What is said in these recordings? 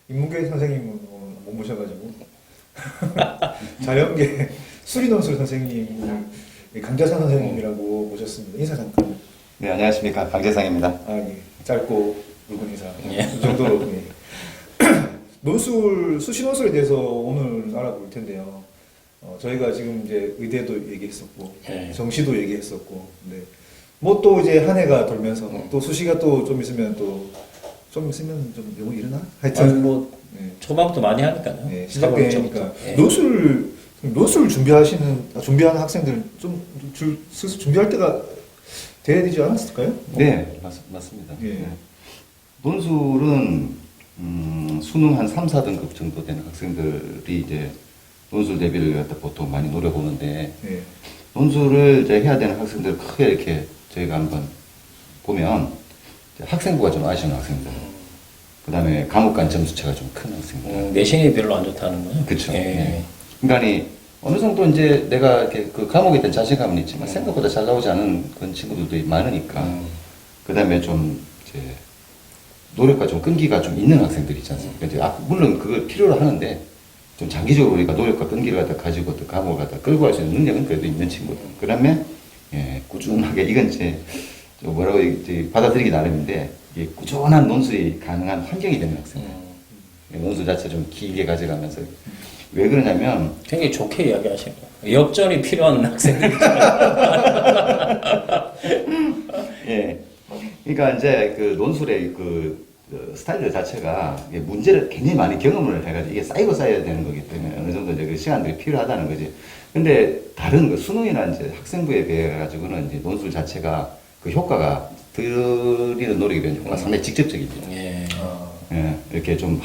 인문계 선생님은 오늘 못 모셔가지고 자연계 수리논술 선생님을 강재상 선생님이라고 모셨습니다. 인사 잠깐. 네, 안녕하십니까. 강재상입니다. 아, 예. 짧고 굵은 인사. 예. 이 정도로. 예. 논술, 수시논술에 대해서 오늘 알아볼 텐데요. 저희가 지금 이제 의대도 얘기했었고, 예. 정시도 얘기했었고, 네. 뭐 또 이제 한 해가 돌면서 또 수시가 또 좀 있으면 좀 영어 일어나? 하여튼. 뭐 네. 초반부터 많이 하니까요. 네, 시작되니까. 예. 논술 준비하는 학생들 스스로 준비할 때가 돼야 되지 않았을까요? 네, 맞습니다. 예. 네. 논술은 수능 한 3, 4등급 정도 되는 학생들이 이제 논술 대비를 갖다 보통 많이 노려보는데 예. 논술을 이제 해야 되는 학생들 크게 이렇게 저희가 한번 보면 이제 학생부가 좀 아쉬운 학생들, 그 다음에 과목 간 점수차가 좀 큰 학생들. 내신이 별로 안 좋다는 거예요. 그렇죠. 예. 네. 그러니까 어느 정도 이제 내가 이렇게 그 과목에 대한 자신감은 있지만 생각보다 잘 나오지 않은 그런 친구들도 많으니까 그 다음에 좀 이제 노력과 좀 끈기가 좀 있는 학생들이 있지 않습니까? 이제 물론 그걸 필요로 하는데 좀 장기적으로 우리가 노력과 끈기를 갖다 가지고 또 과목을 갖다 끌고 갈 수 있는 능력은 그래도 있는 친구들. 그 다음에 예, 꾸준하게 이건 이제 뭐라고 이제 받아들이기 나름인데 이게 꾸준한 논술이 가능한 환경이 되는 학생들. 논술 자체 좀 길게 가져가면서 왜 그러냐면 굉장히 좋게 이야기하시는 거예요. 역전이 필요한 학생들. 예. 그러니까 이제 그 논술의 그 스타일 자체가 이게 문제를 굉장히 많이 경험을 해가지고 이게 쌓이고 쌓여야 되는 거기 때문에 어느 정도 이제 그 시간들이 필요하다는 거지. 근데 다른 그 수능이나 이제 학생부에 비해 가지고는 이제 논술 자체가 그 효과가 들이는 노력에 대한 효과가 상당히 직접적입니다. 예. 예. 이렇게 좀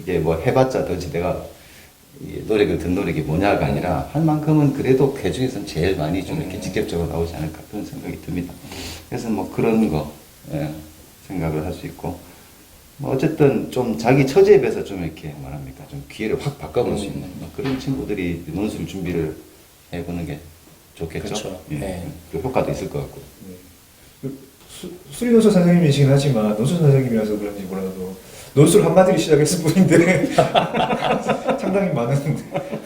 이게 뭐 해봤자 도대체 내가 이 노력을 든 노력이 뭐냐가 아니라 할 만큼은 그래도 그 중에서는 제일 많이 좀 이렇게 직접적으로 나오지 않을까 그런 생각이 듭니다. 그래서 뭐 그런 거 예, 생각을 할 수 있고 뭐 어쨌든 좀 자기 처지에 비해서 좀 이렇게 뭐랍니까 좀 기회를 확 바꿔볼 수 있는 뭐 그런 친구들이 논술 준비를 해보는 게 좋겠죠. 그렇죠. 예. 네. 그 효과도 있을 것 같고. 수리논술 선생님이시긴 하지만 논술 선생님이라서 그런지 몰라도 논술 한마디로 시작했을 뿐인데 상당히 많은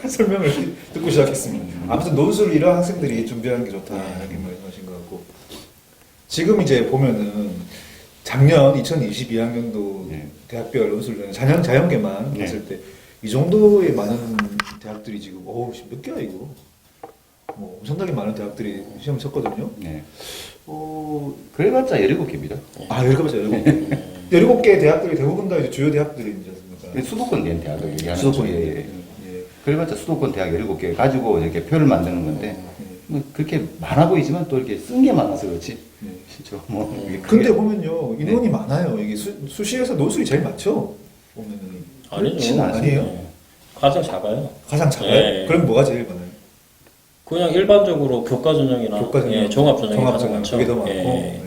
설명을 듣고 시작했습니다. 아무튼 논술을 이런 학생들이 준비하는 게 좋다 이렇게 말씀하신 것 같고 지금 이제 보면은 작년 2022학년도 네. 대학별 논술 자연계만 네. 봤을 때 이 정도의 많은 대학들이 지금 몇 개야 이거 뭐 엄청나게 많은 대학들이 시험을 쳤거든요. 네. 그래봤자 17개입니다. 아, 17개. 17개 대학들이 대부분 다 이제 주요 대학들이지 않습니까? 수도권 된 대학을 얘기하는 수도권. 거죠. 예. 그래봤자 수도권 대학 17개 가지고 이렇게 표를 만드는 건데 뭐 그렇게 많아 보이지만 또 이렇게 쓴 게 많아서 그렇지. 진짜 뭐. 이게 근데 크게- 보면요, 인원이 많아요. 이게 수시에서 논술이 제일 많죠? 보면은. 그렇진 아니죠. 아니에요? 예. 가장 작아요. 가장 작아요? 예. 그럼 뭐가 제일 많아요? 그냥 일반적으로 교과 전형이나 교과 전형, 예, 종합 전형이 종합 가장 전형, 많죠. 그게 더 많고. 예. 네.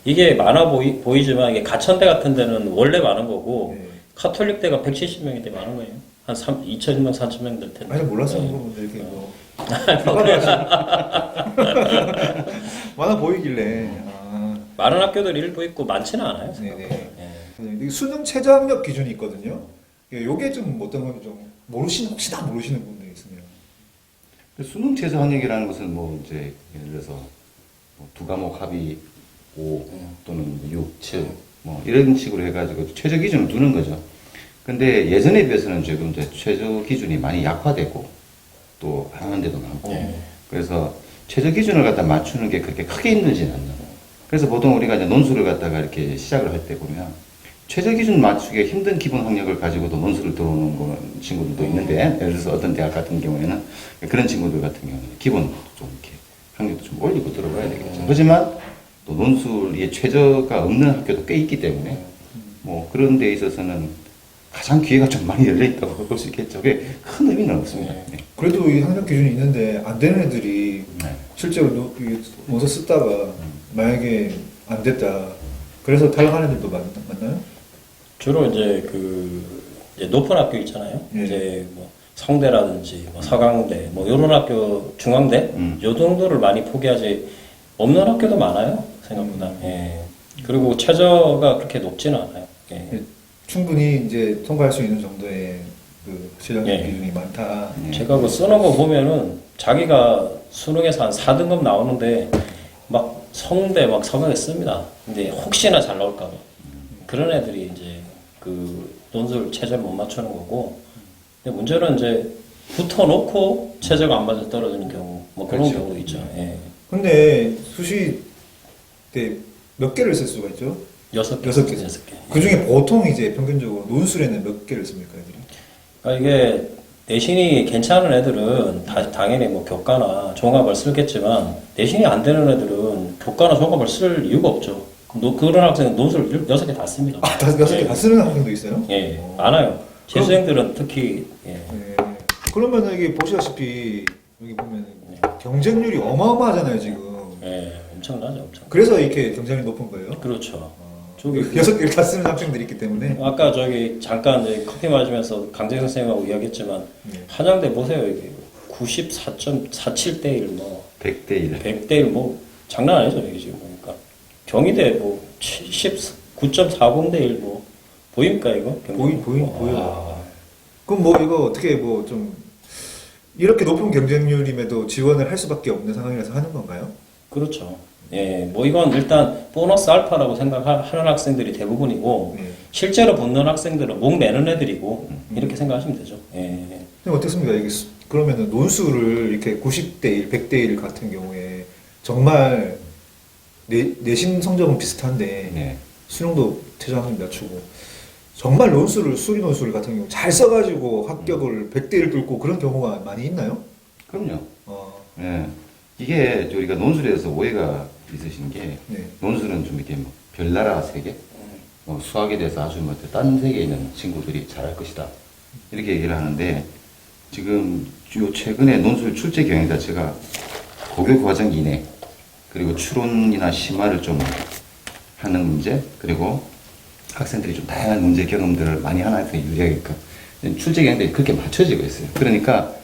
이게 많아 보이지만 이게 가천대 같은 데는 원래 많은 거고 네. 카톨릭대가 170명인데 많은 거예요. 한 2,000명, 3,000명 될 텐데. 아니, 몰랐어요. 예. 물어보는데 이렇게 뭐. 많아 보이길래. 아, 많은 학교들이 일부 있고 많지는 않아요. 네네. 생각보다. 예. 이 수능 최저학력 기준이 있거든요. 요게 좀 어떤 건지 좀 혹시 다 모르시는 분들이 있으면. 수능 최저 학력이라는 것은 뭐 이제 예를 들어서 뭐 두 과목 합이 5 또는 6, 7 뭐 이런 식으로 해가지고 최저 기준을 두는 거죠. 근데 예전에 비해서는 지금 이제 최저 기준이 많이 약화되고 또 하는 데도 많고 네. 그래서 최저 기준을 갖다 맞추는 게 그렇게 크게 힘들지는 않나. 그래서 보통 우리가 이제 논술을 갖다가 이렇게 시작을 할 때 보면 최저 기준 맞추기 힘든 기본 학력을 가지고도 논술을 들어오는 친구들도 있는데 예를 들어서 어떤 대학 같은 경우에는 그런 친구들 같은 경우는 기본 좀 이렇게 학력도 좀 올리고 들어가야 되겠죠. 하지만 또 논술이 최저가 없는 학교도 꽤 있기 때문에 뭐 그런 데 있어서는 가장 기회가 좀 많이 열려 있다고 볼 수 있겠죠. 그게 큰 의미는 없습니다. 네. 그래도 이 학력 기준이 있는데 안 되는 애들이 네. 실제로 원서 쓰다가 만약에 안 됐다. 그래서 탈락하는 애들도 맞나요? 주로 이제 이제 높은 학교 있잖아요. 예. 이제 뭐 성대라든지 뭐 서강대 뭐 이런 학교 중앙대 요 정도를 많이 포기하지 없는 학교도 많아요. 생각보다. 예. 그리고 최저가 그렇게 높지는 않아요. 예. 충분히 이제 통과할 수 있는 정도의 그 실력 예. 기준이 많다. 제가 그 쓰는 거 보면은 자기가 수능에서 한 4등급 나오는데 막 성대 막 서명에 씁니다. 근데 혹시나 잘 나올까 봐. 그런 애들이 이제 그 논술 최저를 못 맞추는 거고. 근데 문제는 이제 붙어놓고 최저가 안 맞아 떨어지는 경우 뭐 그런 그렇죠. 경우도 있죠. 예. 근데 수시 때 몇 개를 쓸 수가 있죠? 6개. 여섯 개. 6개. 그 중에 보통 이제 평균적으로 논술에는 몇 개를 씁니까, 애들이? 그러니까 이게 내신이 괜찮은 애들은 당연히 뭐 교과나 종합을 쓰겠지만 내신이 안 되는 애들은 교과나 종합을 쓸 이유가 없죠. 그런 학생은 논술 6개 다 씁니다. 아, 여섯 개 다 쓰는 학생도 있어요? 예, 많아요. 재수생들은 특히 예. 네. 그러면 이게 보시다시피 여기 보면 경쟁률이 어마어마하잖아요, 지금. 예, 엄청나죠, 엄청. 그래서 이렇게 경쟁이 높은 거예요? 그렇죠. 저기 여섯 개를 다 쓰는 학생들이 있기 때문에. 아까 저기 잠깐 이제 커피 마시면서 강재 선생님하고 이야기했지만 네. 한양대 보세요, 이게 94.47대 1, 뭐 100대 1. 100대 1, 뭐 장난 아니죠, 이게 지금 보니까. 경희대 뭐 79.40대 1, 뭐 보입니까 이거? 보여. 그럼 뭐 이거 어떻게 뭐 좀 이렇게 높은 경쟁률임에도 지원을 할 수밖에 없는 상황이라서 하는 건가요? 그렇죠. 예, 뭐 이건 일단 보너스 알파라고 생각하는 학생들이 대부분이고 네. 실제로 붙는 학생들은 목 내는 애들이고 이렇게 생각하시면 되죠. 예. 근데 어떻습니까? 이게 그러면은 논술을 이렇게 90대 1, 100대 1 같은 경우에 정말 내신 성적은 비슷한데 네. 수능도 최저학년 낮추고 정말 논술을 수리 논술 같은 경우 잘 써가지고 합격을 100대 1 뚫고 그런 경우가 많이 있나요? 그럼요. 어, 예. 이게 우리가 논술에서 오해가 있으신 게 네. 논술은 좀 이렇게 뭐 별나라 세계, 뭐 수학에 대해서 아주 뭐 딴 세계에 있는 친구들이 잘할 것이다 이렇게 얘기를 하는데 지금 요 최근에 논술 출제 경향 자체가 고교 과정 이내 그리고 추론이나 심화를 좀 하는 문제 그리고 학생들이 좀 다양한 문제 경험들을 많이 하는 학생이 유리하게끔 출제 경향들이 그렇게 맞춰지고 있어요. 그러니까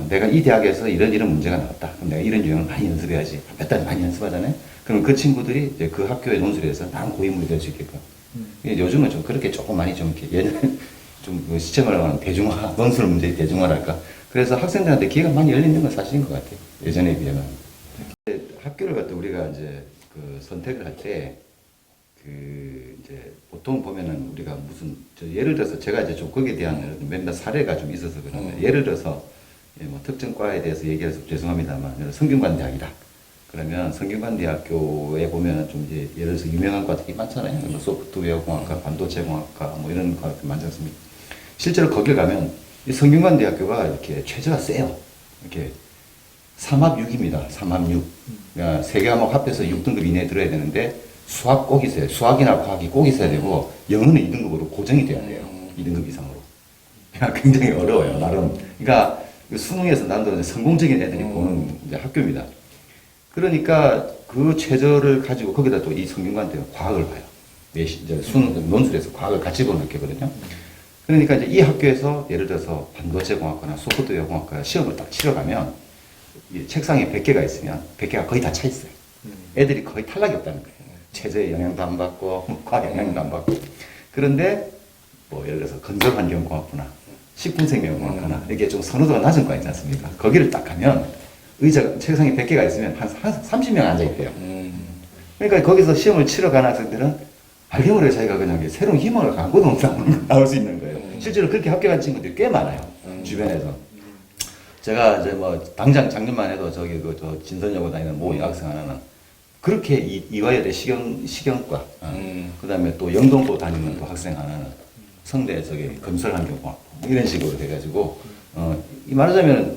내가 이 대학에서 이런 문제가 나왔다. 그럼 내가 이런 유형을 많이 연습해야지. 몇 달 많이 연습하잖아요. 그럼 그 친구들이 이제 그 학교의 논술에서 난 고인물이 될 수 있게끔. 요즘은 좀 그렇게 조금 많이 좀 이렇게 예전 좀그 시청을 하는 대중화, 논술 문제의 대중화랄까. 그래서 학생들한테 기회가 많이 열리는 건 사실인 것 같아요. 예전에 비하면. 학교를 갖다 우리가 이제 그 선택을 할 때 그 이제 보통 보면은 우리가 무슨 예를 들어서 제가 이제 좀 거기에 대한 몇몇 사례가 좀 있어서 그런데 예를 들어서 뭐 특정 과에 대해서 얘기해서 죄송합니다만 성균관 대학이다. 그러면 성균관 대학교에 보면 좀 이제 예를 들어서 유명한 과들이 많잖아요. 뭐 소프트웨어 공학과, 반도체 공학과 뭐 이런 과들이 많지 않습니까? 실제로 거기 가면 이 성균관 대학교가 이렇게 최저가 세요. 이렇게 3합 6입니다. 3합 6. 그러니까 세 개 과목 합해서 6등급 이내에 들어야 되는데 수학 꼭 있어요. 수학이나 과학이 꼭 있어야 되고 영어는 2등급으로 고정이 돼야 돼요. 2등급 이상으로. 그러니까 굉장히 어려워요. 나름. 그러니까 수능에서 난도 성공적인 애들이 보는 이제 학교입니다. 그러니까 그 최저를 가지고 거기다 또 이 성균관 대학 과학을 봐요. 이제 수능 논술에서 과학을 같이 보는 학교거든요. 그러니까 이제 이 학교에서 예를 들어서 반도체 공학과나 소프트웨어 공학과 시험을 딱 치러가면 이 책상에 100개가 있으면 100개가 거의 다 차 있어요. 애들이 거의 탈락이 없다는 거예요. 체제의 영향도 안 받고 과학 영향도 안 받고. 그런데 뭐 예를 들어서 건설환경공학부나 식품생명공학과나 이게 좀 선호도가 낮은 과 있지 않습니까? 거기를 딱 가면 의자가 책상에 100개가 있으면 한 30명 앉아 있대요. 그러니까 거기서 시험을 치러 가는 학생들은 알게 모르게 자기가 그냥 새로운 희망을 갖고도 나올 수 있는 거예요. 실제로 그렇게 합격한 친구들이 꽤 많아요. 주변에서. 제가 이제 뭐 당장 작년만 해도 저기 저 진선여고 다니는 모 여학생 하나는 그렇게 이화여대 식영과 그다음에 또 영동고 다니는 또 학생 하나는 성대 저기 건설환경공학 이런 식으로 돼가지고 이 말하자면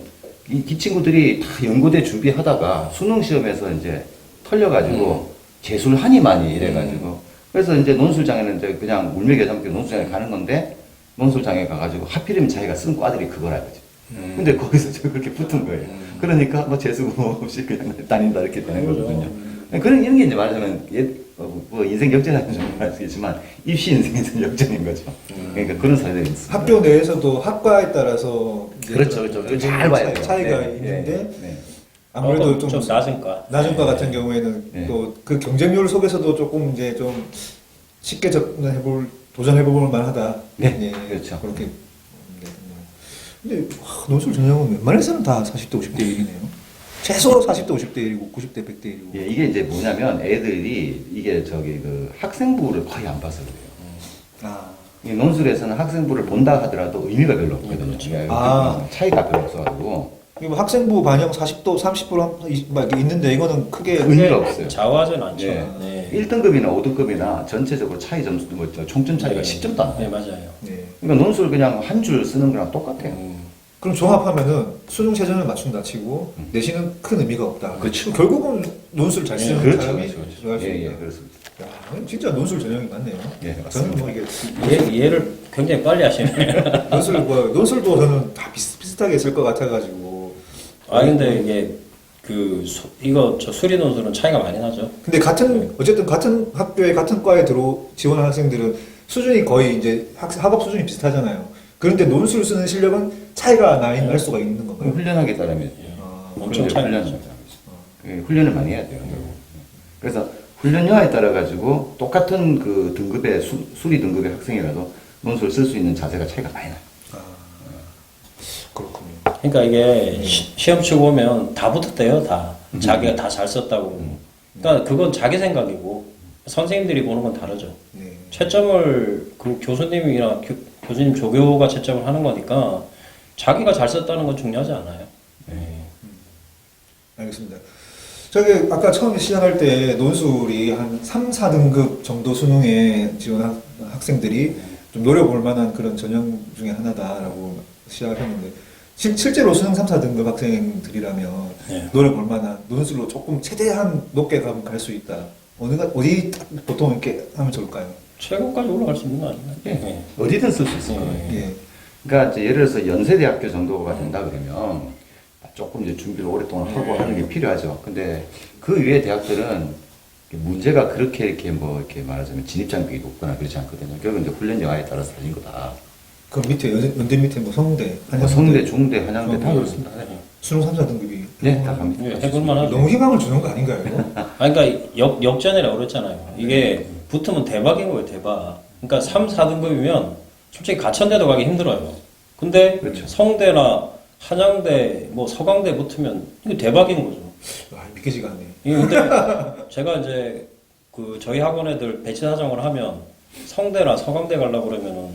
이 친구들이 다 연고대 준비하다가 수능 시험에서 이제 털려가지고 재술하니 많이 이래가지고 그래서 이제 논술장에는 이제 그냥 울며겨잠게 논술장에 가는 건데 논술장에 가가지고 하필이면 자기가 쓴 과들이 그거라 이거지. 근데 거기서 저 그렇게 붙은 거예요. 그러니까 뭐 재수고 없이 그냥 다닌다 이렇게 되는 거거든요. 그런 이런 게 이제 말하자면 뭐 인생 역전하는 좀 말씀이지만 입시 인생에서 역전인 거죠. 그러니까 그런 사례들이 있습니다. 학교 내에서도 학과에 따라서 이제 그렇죠, 그렇죠. 잘 봐야 돼요. 차이가 네, 있는데 네. 아무래도 좀 낮은 과. 낮은 과 같은 경우에는 네. 또 그 경쟁률 속에서도 조금 이제 좀 쉽게 접근해 볼 도전해볼 만하다. 네, 예, 그렇죠. 그렇게 근데 논술 전형은 웬만해서는 다 40대 50대 1이네요. 최소 40대 50대 1이고 90대 100대 1이고. 예, 이게 이제 뭐냐면 애들이 이게 저기 그 학생부를 거의 안 봐서 그래요. 아, 이 논술에서는 학생부를 본다 하더라도 의미가 별로 없거든요. 그렇죠. 예, 아. 차이가 별로 없어가지고 이거 뭐 학생부 반영 40도 30% 막 이렇게 있는데 이거는 크게 의미가 없어요. 좌우하진 않죠. 예. 네. 1등급이나 5등급이나 전체적으로 차이 점수 뭐 총점 차이가 10점도 안 네, 나요. 맞아요. 네. 그러니까 논술 그냥 한 줄 쓰는 거랑 똑같아요. 그럼 종합하면은 수능 최저를 맞춘다 치고 내신은 큰 의미가 없다. 그렇죠. 결국은 논술 잘 쓰는 그렇죠, 사람이 그렇죠. 들어갈 수 예, 있다. 예, 그렇습니다. 야, 진짜 논술 전형이 맞네요. 예, 저는 맞습니다. 뭐 이게 이해를 굉장히 빨리 하시네요. 논술도 저는 다 비슷비슷하게 했을 것 같아가지고. 아 근데 이게 이거 저 수리 논술은 차이가 많이 나죠. 근데 어쨌든 같은 학교에 같은 과에 지원한 학생들은 수준이 거의 이제 학업 수준이 비슷하잖아요. 그런데 논술 쓰는 실력은 차이가 날 수가 있는 건가요? 훈련하게 따르면 아, 엄청 차이 나죠. 훈련을 많이 해야 돼요. 그래서 훈련여에 따라 가지고 똑같은 그 등급의 수리 등급의 학생이라도 논술 쓸 수 있는 자세가 차이가 많이 나요. 그렇군요. 그러니까 이게 시험 치고 오면 다 붙었대요, 다. 자기가 다 잘 썼다고. 그러니까 그건 자기 생각이고 선생님들이 보는 건 다르죠. 네. 채점을 그 교수님이나 교수님 조교가 채점을 하는 거니까 자기가 잘 썼다는 건 중요하지 않아요. 알겠습니다. 저기 아까 처음에 시작할 때 논술이 한 3, 4등급 정도 수능에 지원한 학생들이 좀 노려볼 만한 그런 전형 중에 하나다라고 시작했는데 실제로 수능 3, 4등급 학생들이라면 네. 노려볼 만한 논술로 조금 최대한 높게 가면 갈 수 있다. 어디 보통 이렇게 하면 좋을까요? 최고까지 올라갈 수 있는 거 아닌가요? 네. 어디든 쓸 수 있을 거예요. 예. 그러니까 이제 예를 들어서 연세대학교 정도가 된다 그러면 조금 이제 준비를 오랫동안 하고 하는 게 필요하죠. 근데 그 위에 대학들은 문제가 그렇게 이렇게 뭐 이렇게 말하자면 진입장벽이 높거나 그렇지 않거든요. 결국은 이제 훈련 여하에 따라서 달린 거다. 그 밑에 연대 밑에 뭐 성대, 뭐 성대, 중대, 한양대 다 그렇습니다. 수능 3, 4등급이 네, 다 갑니다. 예, 해볼 만하죠. 너무 희망을 주는 거 아닌가요? 이거? 아니, 그러니까 역전이라고 그랬잖아요. 이게 붙으면 대박인 거예요, 대박. 그러니까 3, 4등급이면 솔직히 가천대도 가기 힘들어요. 근데 그렇죠. 성대나 한양대, 뭐 서강대 붙으면 이거 대박인 거죠. 아, 믿기지가 않네. 이게 근데 제가 이제 그 저희 학원 애들 배치 사정을 하면 성대나 서강대 가려고 그러면은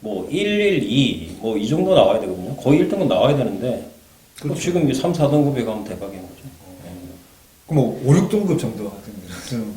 뭐 112, 뭐 이 정도 나와야 되거든요. 거의 1등급 나와야 되는데 뭐 그렇죠. 지금 3, 4등급에 가면 대박인 거죠. 그럼 뭐 5, 6등급 정도 학생들은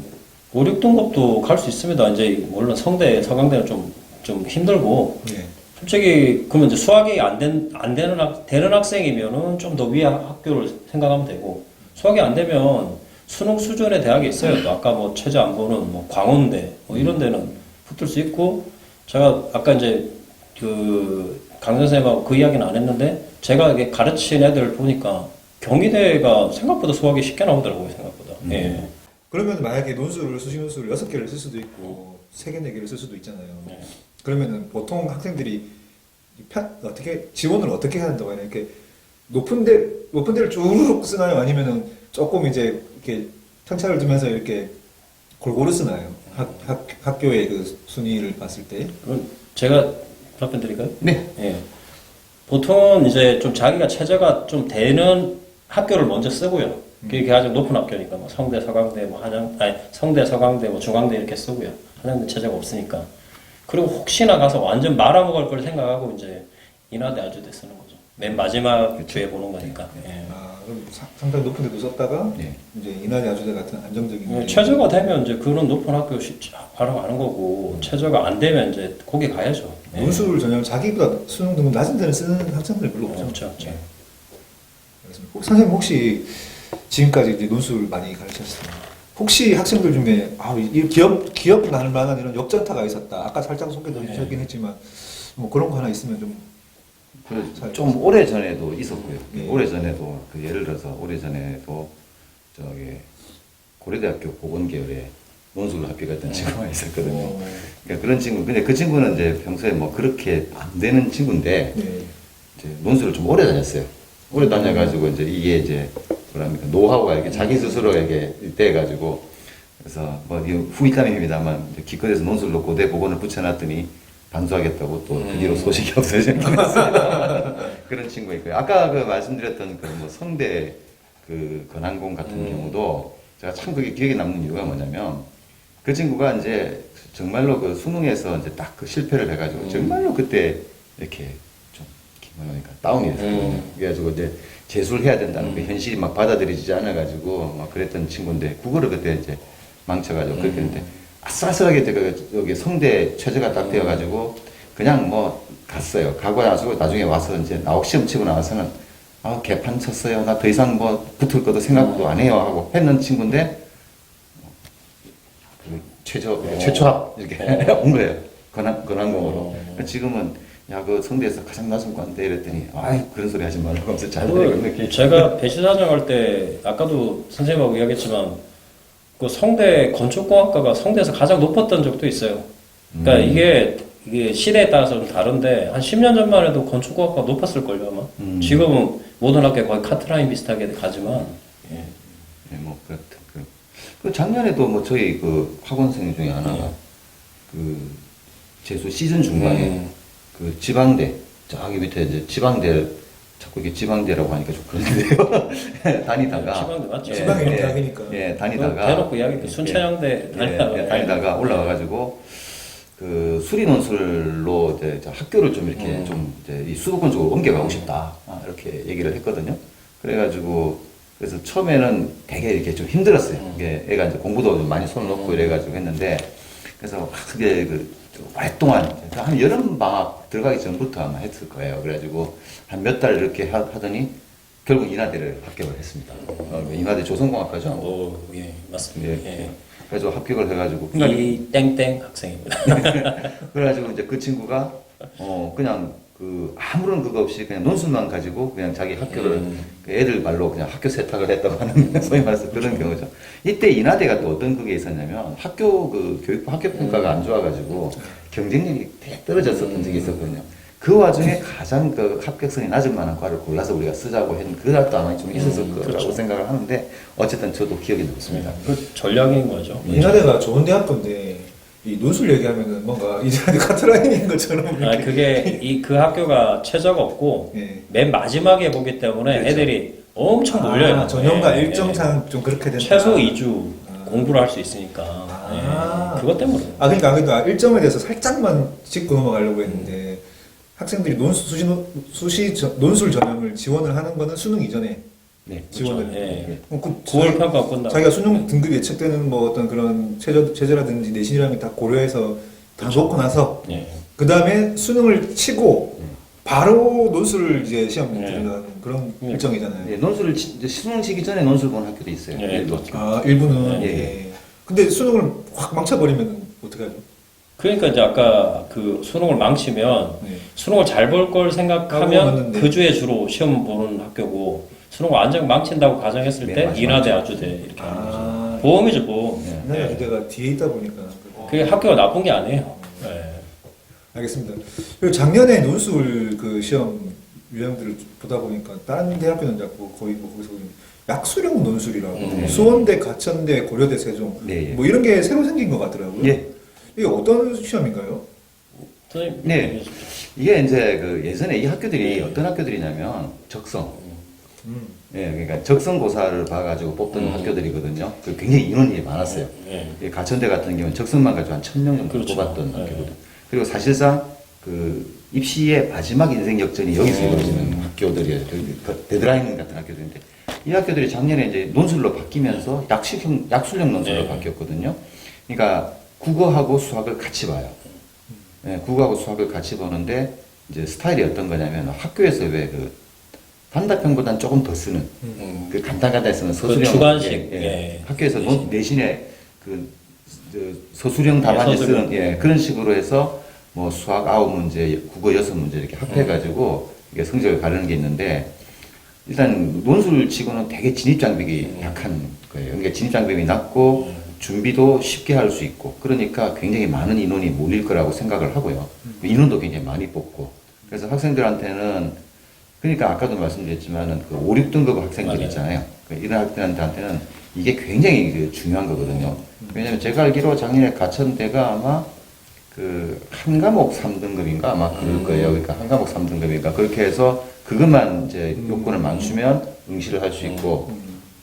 5, 6등급도 갈 수 있습니다. 이제 물론 성대, 서강대는 좀 힘들고 예. 솔직히 그러면 이제 수학이 되는 학생이면은 좀 더 위에 학교를 생각하면 되고 수학이 안 되면 수능 수준의 대학이 있어요. 또 아까 뭐 최저 안 보는 뭐 광운대 뭐 이런 데는 붙을 수 있고 제가 아까 이제 그 강 선생님하고 그 이야기는 안 했는데 제가 이게 가르친 애들 보니까 경희대가 생각보다 수학이 쉽게 나오더라고요. 생각보다. 예. 그러면 만약에 수시 논술을 6개를 쓸 수도 있고 3개, 4개를 쓸 수도 있잖아요. 네. 그러면은 보통 학생들이 어떻게 지원을 어떻게 한다고 하냐 이렇게 높은 데를 쭉 쓰나요? 아니면은 조금 이제 이렇게 편차를 두면서 이렇게 골고루 쓰나요? 학교의 그 순위를 봤을 때. 그럼 제가 답변 드릴까요? 네. 예. 보통은 이제 좀 자기가 최저가 좀 되는 학교를 먼저 쓰고요. 그게 아주 높은 학교니까 뭐 성대, 서강대, 뭐 성대, 서강대, 뭐 중앙대 이렇게 쓰고요. 한양대 최저가 없으니까. 그리고 혹시나 가서 완전 말아먹을 걸 생각하고 이제 인하대 아주대 쓰는 거죠. 맨 마지막 주에 보는 거니까. 예. 아, 그럼 상당히 높은 데도 썼다가 네. 이제 인하대 아주대 같은 안정적인 예, 최저가 되면 이제 그런 높은 학교 바로 가는 거고 최저가 안 되면 이제 거기 가야죠. 예. 논술 전형 자기보다 수능 등급 낮은 데를 쓰는 학생들 별로 없죠. 없죠, 없죠. 예. 알겠습니다. 선생님 혹시 지금까지 이제 논술 많이 가르쳤습니다. 혹시 학생들 중에 이 기억 나는 만한 이런 역전타가 있었다. 아까 살짝 소개도 해주셨긴 했지만 뭐 그런 거 하나 있으면 좀 좀 오래 전에도 있었고요. 예. 오래 전에도 그 예를 들어서 오래 전에도 저기 고려대학교 보건계열에 논술로 합격했던 친구가 있었거든요. 그러니까 그런 친구. 근데 그 친구는 이제 평소에 뭐 그렇게 안 되는 친구인데 네. 이제 논술을 좀 오래 다녔어요. 오래 다녀가지고 이제 이게 이제 뭐랍니까 노하우가 이렇게 자기 스스로에게 돼가지고 그래서 뭐 후일담입니다만 기껏해서 논술로 고대 복원을 붙여놨더니 반수하겠다고 또 그 뒤로 소식이 없어지긴 했습니다. 그런 친구가 있고요. 아까 그 말씀드렸던 그 뭐 성대 그 건항공 같은 경우도 제가 참 그게 기억에 남는 이유가 뭐냐면 그 친구가 이제 정말로 그 수능에서 이제 딱 그 실패를 해가지고 정말로 그때 이렇게 좀 뭐랄까 다운이 됐어요. 그래가지고 이제 재수를 해야 된다는 그 현실이 막 받아들여지지 않아가지고 막 그랬던 친구인데 국어를 그때 이제 망쳐가지고 그렇게 했는데 아슬아슬하게 그 여기 성대 최저가 딱 되어가지고 그냥 뭐 갔어요. 가고 나서 나중에 와서 이제 나옥 시험 치고 나와서는 아 개판 쳤어요. 나 더 이상 뭐 붙을 것도 생각도 안 해요 하고 했는 친구인데 그 최초합 이렇게 온 거예요. 건항공으로. 지금은 야 그 성대에서 가장 낮은 과인데 이랬더니 아이 그런 소리 하지 말라고 하면서 잘 되고 그 제가 배시사정 할 때 아까도 선생님하고 이야기했지만 그 성대 건축공학과가 성대에서 가장 높았던 적도 있어요. 그러니까 이게 시대에 따라서 좀 다른데 한 10년 전만 해도 건축공학과 높았을 걸요 아마. 지금은 모든 학교 거의 카트라인 비슷하게 가지만. 예. 네, 뭐 그렇다. 그 작년에도 뭐 저희 그 학원생 중에 하나가 그 재수 시즌 중반에 그 지방대 저기 밑에 이제 지방대 자꾸 이게 지방대라고 하니까 좀 그런데요. 다니다가 지방대 맞죠? 지방에 예, 대학이니까. 예, 다니다가 대놓고 이야기 순천향대 다니다가 올라와가지고 그 수리 논술로 이제 저 학교를 좀 이렇게 좀 이제 이 수도권 쪽으로 옮겨가고 싶다 이렇게 얘기를 했거든요. 그래가지고 그래서 처음에는 되게 이렇게 좀 힘들었어요. 이게 애가 이제 공부도 좀 많이 손을 놓고 이래가지고 했는데 그래서 그게 좀 오랫동안 한 여름 방학 들어가기 전부터 아마 했을 거예요. 그래가지고 한 몇 달 이렇게 하더니 결국 인하대를 합격을 했습니다. 인하대 조선공학과죠. 오, 예, 맞습니다. 예. 그래서 합격을 해가지고 이 땡땡 학생입니다. 그래가지고 이제 그 친구가 그냥 그 아무런 그거 없이 그냥 논술만 가지고 그냥 자기 학교를 그 애들 말로 그냥 학교 세탁을 했다고 하는 소위 말해서 그런 경우죠. 이때 인하대가 또 어떤 그게 있었냐면 학교 그 교육부 학교 평가가 안 좋아가지고 경쟁력이 되게 떨어졌었던 적이 있었거든요. 그 와중에 가장 그 합격성이 낮은 만한 과를 골라서 우리가 쓰자고 했는 그날도 아마 좀 있었을 거라고 그렇죠. 생각을 하는데 어쨌든 저도 기억이 남습니다. 그 전략인 거죠. 인하대가 좋은 대학교인데 이 논술 얘기하면은 뭔가 이사람이 카트라인인 것처럼 아, 그게 그 학교가 최저가 없고 예. 맨 마지막에 보기 때문에 그렇죠. 애들이 엄청 몰려요. 전형과 예, 일정상 좀 그렇게 된다. 최소 2주 공부를 할 수 있으니까. 그것 때문에. 그러니까 그래도 일정에 대해서 살짝만 짚고 넘어가려고 했는데 학생들이 논술 전형을 지원을 하는 거는 수능 이전에 네. 지원을. 그렇죠. 예. 그 9월 평가 끝나고. 자기가 수능 등급 예측되는 뭐 어떤 그런 체제라든지 내신이라는 게 다 고려해서 다 놓고 나서 예. 그 다음에 수능을 치고 바로 논술 이제 시험 네. 들어가는 그런 일정이잖아요. 네, 논술을 이제 수능 치기 전에 논술 보는 학교도 있어요. 예, 일부. 일부는 예, 예. 근데 수능을 확 망쳐버리면 어떡하죠? 그러니까 이제 아까 그 수능을 망치면 네. 수능을 잘 볼 걸 하고 생각하면 왔는데. 그 주에 주로 시험 보는 학교고 수능을 완전 망친다고 가정했을 네, 때 맞아요. 인하대 아주대 이렇게 하는 거죠. 아, 보험이죠 보험. 네. 인하대 주대가 뒤에 있다 보니까 그게 학교가 나쁜 게 아니에요. 예. 알겠습니다. 그리고 작년에 논술 그 시험 유형들을 보다 보니까 다른 대학교는 자꾸 거의 뭐 거기서 약수령 논술이라고 수원대, 가천대, 고려대, 세종 네, 예. 뭐 이런 게 새로 생긴 것 같더라고요. 예. 이게 어떤 시험인가요? 선생님, 네. 이게 이제 그 예전에 이 학교들이 어떤 학교들이냐면 적성. 예, 그러니까 적성고사를 봐가지고 뽑던 학교들이거든요. 그 굉장히 인원이 많았어요. 예. 이 가천대 같은 경우는 적성만 가지고 한 1000명 정도 그렇죠. 뽑았던 네. 학교거든. 그리고 사실상 그 입시의 마지막 인생 역전이 여기서 이루어지는 학교들이에요. 그 데드라인 같은 학교들인데 이 학교들이 작년에 이제 논술로 바뀌면서 약술형 논술로 네. 바뀌었거든요. 그러니까 국어하고 수학을 같이 봐요. 예, 국어하고 수학을 같이 보는데 이제 스타일이 어떤 거냐면 학교에서 왜 그 단답형보다는 조금 더 쓰는 그 간단하게 쓰는 서술형 주관식, 예. 예. 학교에서 내신에 서술형 답안지 서술형. 쓰는 그런 식으로 해서 뭐 수학 9문제, 국어 6문제 이렇게 합해가지고 이게 성적을 가르는 게 있는데 일단 논술 치고는 되게 진입 장벽이 약한 거예요. 그러니까 진입 장벽이 낮고 준비도 쉽게 할 수 있고 그러니까 굉장히 많은 인원이 몰릴 거라고 생각을 하고요. 인원도 굉장히 많이 뽑고 그래서 학생들한테는 그러니까 아까도 말씀드렸지만은 그 5, 6등급 학생들 맞아요. 있잖아요. 이런 학생들한테는 이게 굉장히 중요한 거거든요. 왜냐면 제가 알기로 작년에 가천대가 아마 그 한 과목 3등급인가 아마 그럴 거예요. 그러니까 한 과목 3등급인가 그렇게 해서 그것만 이제 요건을 맞추면 응시를 할 수 있고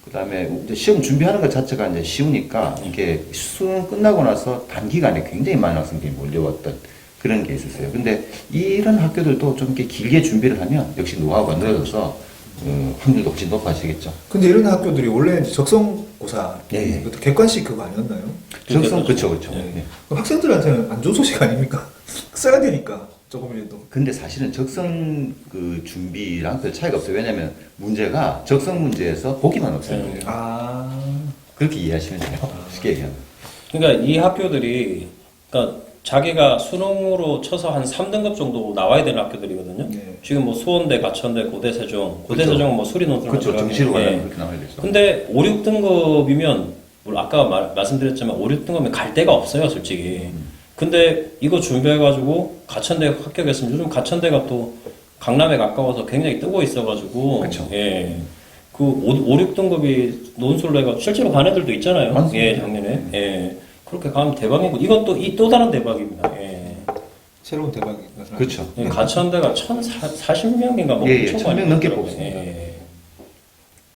그다음에 이제 시험 준비하는 것 자체가 이제 쉬우니까 이게 수능 끝나고 나서 단기간에 굉장히 많은 학생들이 몰려왔던 그런 게 있었어요. 근데 이런 학교들도 좀 이렇게 길게 준비를 하면 역시 노하우가 늘어져서 확률도 훨씬 높아지겠죠. 근데 이런 학교들이 원래 이제 적성고사 예. 그것도 객관식 그거 아니었나요? 적성 그렇죠. 네. 그럼 학생들한테는 안 좋은 소식 아닙니까? 써야 되니까 조금이라도. 근데 사실은 적성 그 준비랑 별 차이가 없어요. 왜냐하면 문제가 적성 문제에서 보기만 없어요. 네. 아. 그렇게 이해하시면 돼요. 쉽게 얘기하면. 그러니까 이 학교들이 그러니까 자기가 수능으로 쳐서 한 3등급 정도 나와야 되는 학교들이거든요. 네. 지금 뭐 수원대, 가천대, 고대세종, 그렇죠. 고대세종은 뭐 수리 논술만 그렇죠. 정시로 들어가긴 해. 가면 그렇게 나와야 되죠. 근데 5, 6등급이면 물론 아까 말씀드렸지만 5, 6등급이면 갈 데가 없어요, 솔직히. 근데 이거 준비해가지고 가천대 합격했으면 요즘 가천대가 또 강남에 가까워서 굉장히 뜨고 있어가지고 그쵸. 예. 그 5, 6등급이 논술로 해가 실제로 간 애들도 있잖아요. 맞습니다. 예, 작년에. 예. 그렇게 가면 대박이고 이건 또 또 다른 대박입니다. 예. 새로운 대박이 그렇죠. 예, 가천대가 1,040명인가 뭐 예, 예, 엄청 1000명 많이 넘게 뽑더라고요. 뽑습니다. 예.